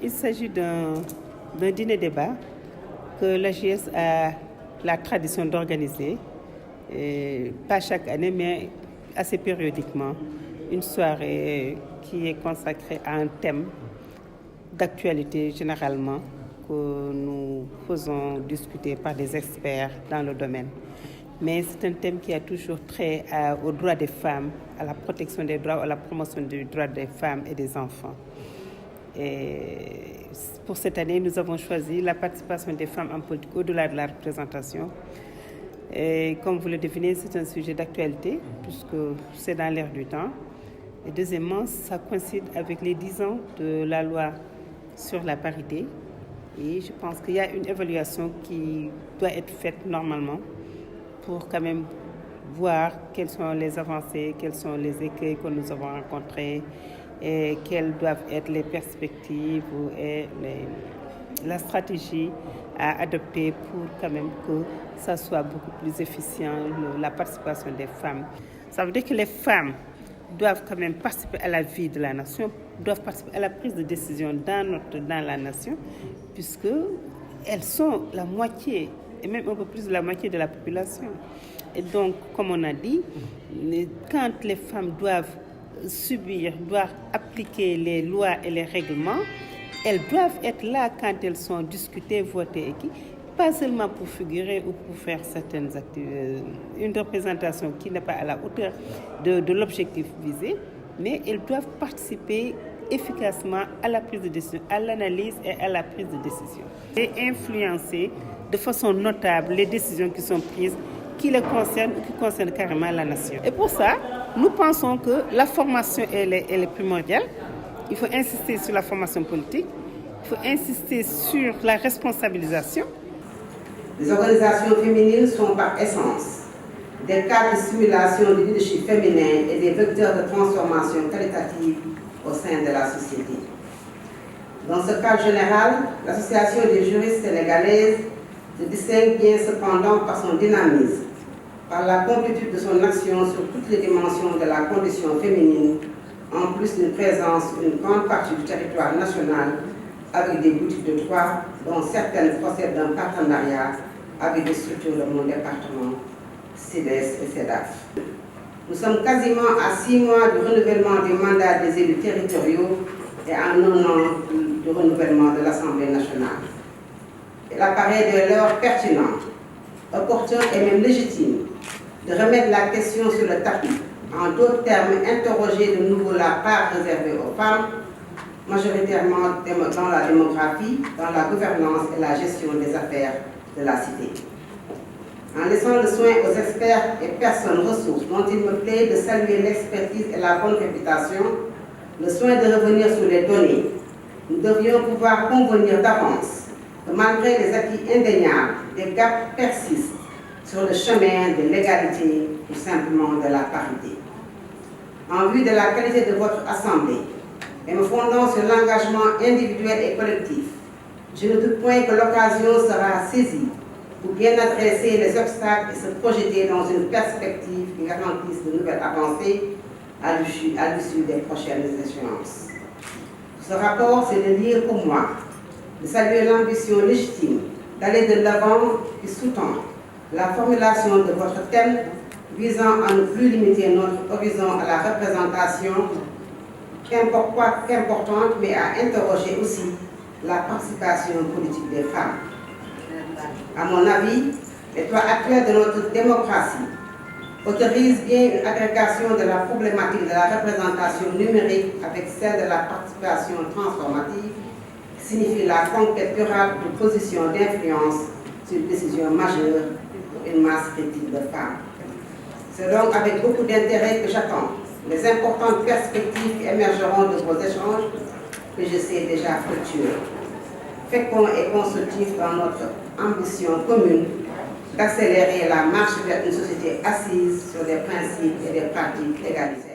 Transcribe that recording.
Il s'agit d'un dîner-débat que l'AJS a la tradition d'organiser, pas chaque année, mais assez périodiquement. Une soirée qui est consacrée à un thème d'actualité généralement que nous faisons discuter par des experts dans le domaine. Mais c'est un thème qui a toujours trait aux droits des femmes, à la protection des droits, à la promotion des droits des femmes et des enfants. Et pour cette année, nous avons choisi la participation des femmes en politique au-delà de la représentation. Et comme vous le devinez, c'est un sujet d'actualité puisque c'est dans l'air du temps. Et deuxièmement, ça coïncide avec les 10 ans de la loi sur la parité. Et je pense qu'il y a une évaluation qui doit être faite normalement pour quand même voir quelles sont les avancées, quels sont les écueils que nous avons rencontrés et quelles doivent être les perspectives et la stratégie à adopter pour quand même que ça soit beaucoup plus efficient, la participation des femmes. Ça veut dire que les femmes doivent quand même participer à la vie de la nation, doivent participer à la prise de décision dans la nation, puisqu'elles sont la moitié, et même un peu plus de la moitié de la population. Et donc, comme on a dit, quand les femmes doivent appliquer les lois et les règlements, elles doivent être là quand elles sont discutées, votées, pas seulement pour figurer ou pour faire certaines activités, une représentation qui n'est pas à la hauteur de l'objectif visé, mais elles doivent participer efficacement à la prise de décision, à l'analyse et à la prise de décision. Et influencer de façon notable les décisions qui sont prises, qui les concernent ou qui concernent carrément la nation. Et pour ça, nous pensons que la formation elle est primordiale. Il faut insister sur la formation politique, il faut insister sur la responsabilisation. Les organisations féminines sont par essence des cadres de stimulation du leadership féminin et des vecteurs de transformation qualitative au sein de la société. Dans ce cadre général, l'Association des juristes sénégalaises se distingue bien cependant par son dynamisme, par la complétude de son action sur toutes les dimensions de la condition féminine, en plus d'une présence sur une grande partie du territoire national avec des boutiques de droit, dont certaines procèdent d'un partenariat avec des structures de mon département, CIDES et CEDAF. Nous sommes quasiment à 6 mois du renouvellement des mandats des élus territoriaux et à 1 an du renouvellement de l'Assemblée nationale. Il apparaît dès lors pertinent, opportun et même légitime de remettre la question sur le tapis, en d'autres termes, interroger de nouveau la part réservée aux femmes, majoritairement dans la démographie, dans la gouvernance et la gestion des affaires de la cité. En laissant le soin aux experts et personnes ressources dont il me plaît de saluer l'expertise et la bonne réputation, le soin de revenir sur les données, nous devrions pouvoir convenir d'avance que malgré les acquis indéniables, des gaps persistent sur le chemin de l'égalité ou simplement de la parité. En vue de la qualité de votre Assemblée, et me fondant sur l'engagement individuel et collectif, je ne doute point que l'occasion sera saisie pour bien adresser les obstacles et se projeter dans une perspective qui garantisse de nouvelles avancées à l'issue des prochaines échéances. Ce rapport, c'est de lire pour moi, de saluer l'ambition légitime d'aller de l'avant qui sous-tend la formulation de votre thème visant à ne plus limiter notre horizon à la représentation, qu'importante, mais à interroger aussi la participation politique des femmes. À mon avis, l'état actuel de notre démocratie autorise bien une agrégation de la problématique de la représentation numérique avec celle de la participation transformative, qui signifie la conquête durable de positions d'influence sur une décision majeure pour une masse critique de femmes. C'est donc avec beaucoup d'intérêt que j'attends les importantes perspectives qui émergeront de vos échanges, que je sais déjà fructueux, féconds et constructifs dans notre ambition commune d'accélérer la marche vers une société assise sur des principes et des pratiques légalisées.